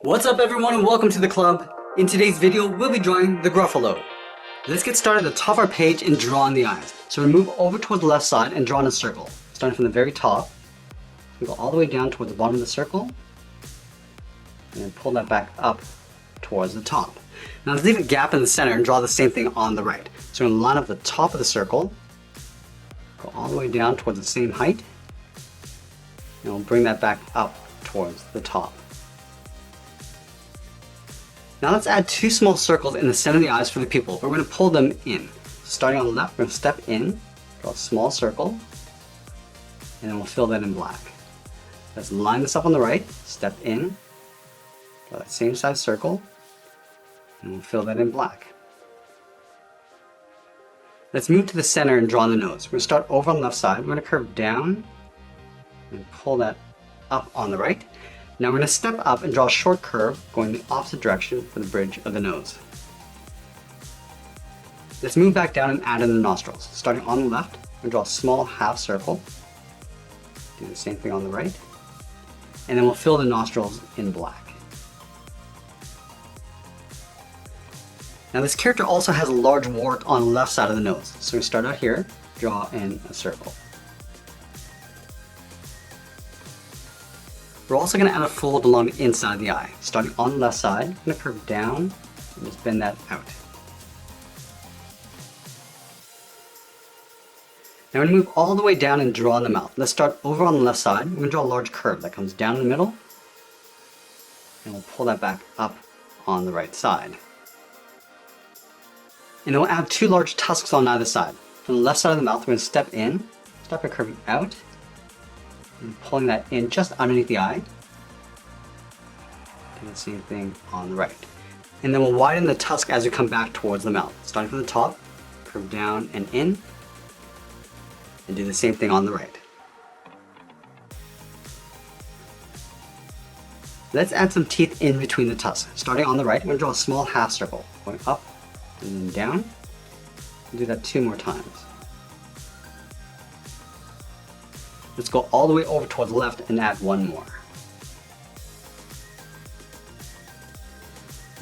What's up everyone and welcome to the club. In today's video, we'll be drawing the Gruffalo. Let's get started at the top of our page and draw on the eyes. So we move over towards the left side and draw in a circle. Starting from the very top, we go all the way down towards the bottom of the circle, and then pull that back up towards the top. Now let's leave a gap in the center and draw the same thing on the right. So we're going to line up the top of the circle, go all the way down towards the same height, and we'll bring that back up towards the top. Now let's add two small circles in the center of the eyes for the pupil. We're going to pull them in. Starting on the left, we're going to step in, draw a small circle, and then we'll fill that in black. Let's line this up on the right, step in, draw that same size circle, and we'll fill that in black. Let's move to the center and draw on the nose. We're going to start over on the left side. We're going to curve down and pull that up on the right. Now we're going to step up and draw a short curve going the opposite direction for the bridge of the nose. Let's move back down and add in the nostrils. Starting on the left, we're going to draw a small half circle. Do the same thing on the right. And then we'll fill the nostrils in black. Now this character also has a large wart on the left side of the nose. So we start out here, draw in a circle. We're also going to add a fold along the inside of the eye. Starting on the left side, I'm going to curve down and just bend that out. Now we're going to move all the way down and draw in the mouth. Let's start over on the left side. We're going to draw a large curve that comes down in the middle, and we'll pull that back up on the right side. And then we'll add two large tusks on either side. From the left side of the mouth, we're going to step in, start by curving out, and pulling that in just underneath the eye. Do the same thing on the right. And then we'll widen the tusk as we come back towards the mouth. Starting from the top, curve down and in, and do the same thing on the right. Let's add some teeth in between the tusks. Starting on the right, I'm going to draw a small half circle, going up and then down. And do that 2 more times. Let's go all the way over towards the left and add 1 more.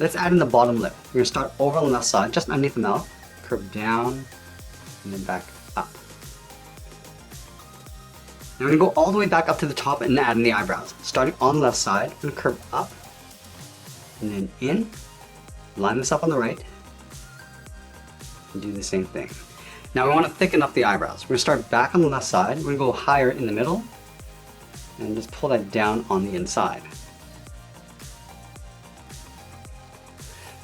Let's add in the bottom lip. We're going to start over on the left side, just underneath the mouth, curve down, and then back up. Now we're going to go all the way back up to the top and add in the eyebrows. Starting on the left side, we're going to curve up, and then in, line this up on the right, and do the same thing. Now we want to thicken up the eyebrows. We're going to start back on the left side, we're going to go higher in the middle, and just pull that down on the inside.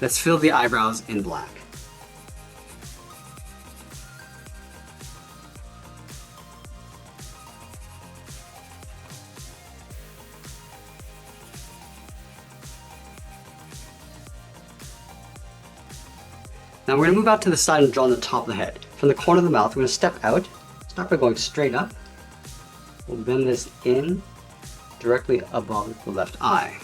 Let's fill the eyebrows in black. Now we're going to move out to the side and draw on the top of the head. From the corner of the mouth, we're going to step out, start by going straight up. We'll bend this in directly above the left eye.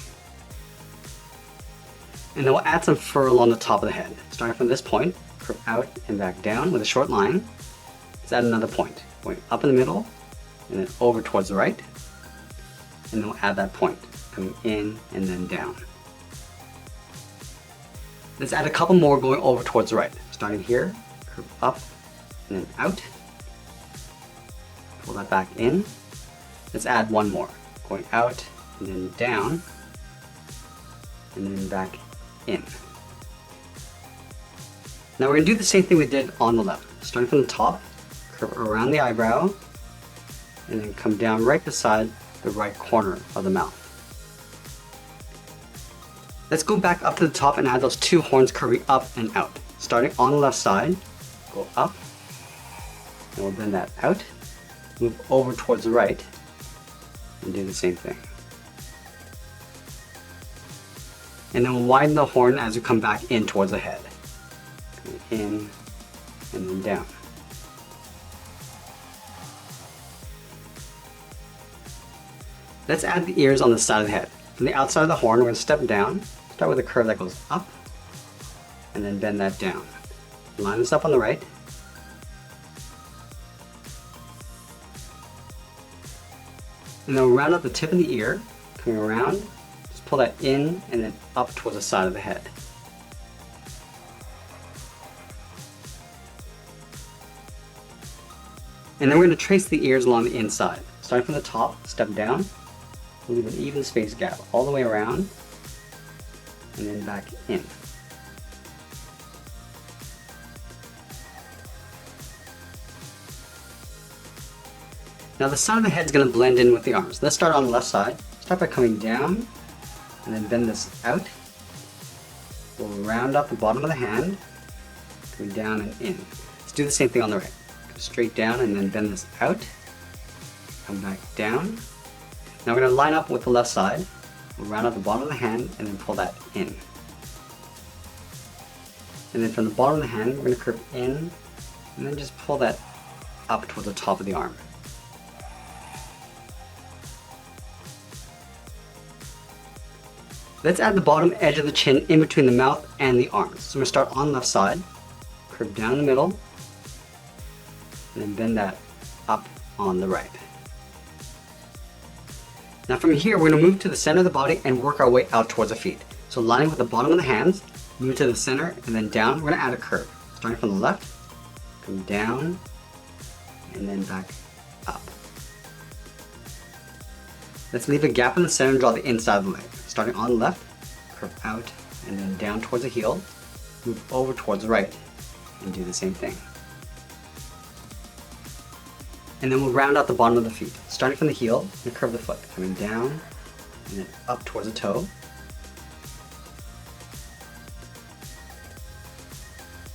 And then we'll add some fur along the top of the head. Starting from this point, curve out and back down with a short line. Let's add another point, going up in the middle, and then over towards the right. And then we'll add that point, coming in and then down. Let's add a couple more going over towards the right. Starting here, curve up and then out. Pull that back in. Let's add 1 more. Going out and then down and then back in. Now we're going to do the same thing we did on the left. Starting from the top, curve around the eyebrow and then come down right beside the right corner of the mouth. Let's go back up to the top and add those 2 horns curving up and out. Starting on the left side, go up, and we'll bend that out, move over towards the right, and do the same thing. And then we'll widen the horn as we come back in towards the head. In, and then down. Let's add the ears on the side of the head. From the outside of the horn, we're going to step down, start with a curve that goes up, and then bend that down. Line this up on the right. And then we'll round up the tip of the ear, coming around, just Just pull that in and then up towards the side of the head. And then we're going to trace the ears along the inside. Starting from the top, step down, leave an even space gap all the way around, and then back in. Now the side of the head is going to blend in with the arms. Let's start on the left side. Start by coming down, and then bend this out. We'll round up the bottom of the hand, go down and in. Let's do the same thing on the right. Go straight down and then bend this out, come back down. Now we're going to line up with the left side. We'll round up the bottom of the hand and then pull that in. And then from the bottom of the hand, we're going to curve in and then just pull that up towards the top of the arm. Let's add the bottom edge of the chin in between the mouth and the arms. So we're going to start on the left side, curve down in the middle, and then bend that up on the right. Now from here, we're going to move to the center of the body and work our way out towards the feet. So lining with the bottom of the hands, move to the center and then down. We're going to add a curve. Starting from the left, come down, and then back up. Let's leave a gap in the center and draw the inside of the leg. Starting on the left, curve out and then down towards the heel, move over towards the right, and do the same thing. And then we'll round out the bottom of the feet. Starting from the heel, and curve the foot, coming down and then up towards the toe.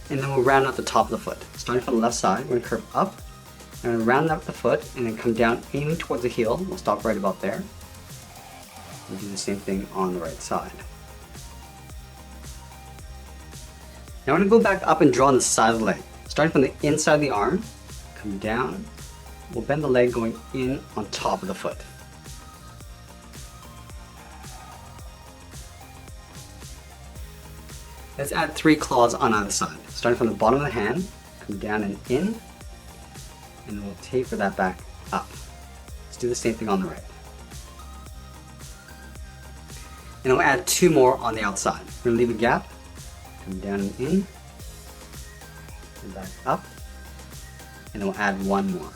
And then we'll round out the top of the foot. Starting from the left side, we're going to curve up, and then round out the foot, and then come down, aiming towards the heel. We'll stop right about there. We'll do the same thing on the right side. Now we're going to go back up and draw on the side of the leg. Starting from the inside of the arm, come down. We'll bend the leg going in on top of the foot. Let's add 3 claws on either side. Starting from the bottom of the hand, come down and in, and we'll taper that back up. Let's do the same thing on the right. And we'll add 2 more on the outside. We're going to leave a gap, come down and in, and back up, and then we'll add 1 more.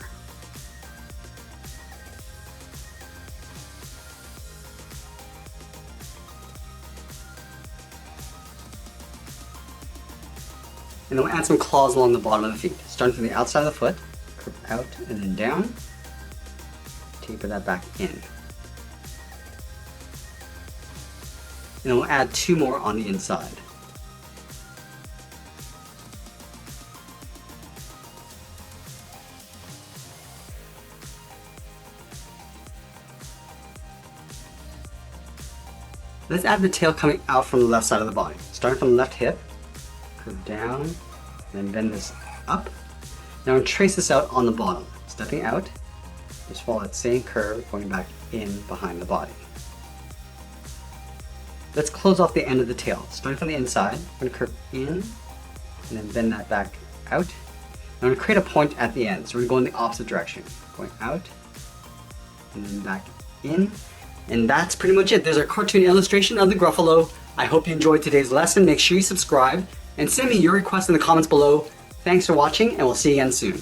And then we'll add some claws along the bottom of the feet. Starting from the outside of the foot, curve out and then down, taper that back in. And then we'll add 2 more on the inside. Let's add the tail coming out from the left side of the body. Starting from the left hip, curve down, and then bend this up. Now I'm going to trace this out on the bottom. Stepping out, just follow that same curve, going back in behind the body. Let's close off the end of the tail. Starting from the inside, we're going to curve in, and then bend that back out. Now I'm going to create a point at the end, so we're going to go in the opposite direction. Going out, and then back in. And that's pretty much it. There's a cartoon illustration of the Gruffalo. I hope you enjoyed today's lesson. Make sure you subscribe and send me your requests in the comments below. Thanks for watching, and we'll see you again soon.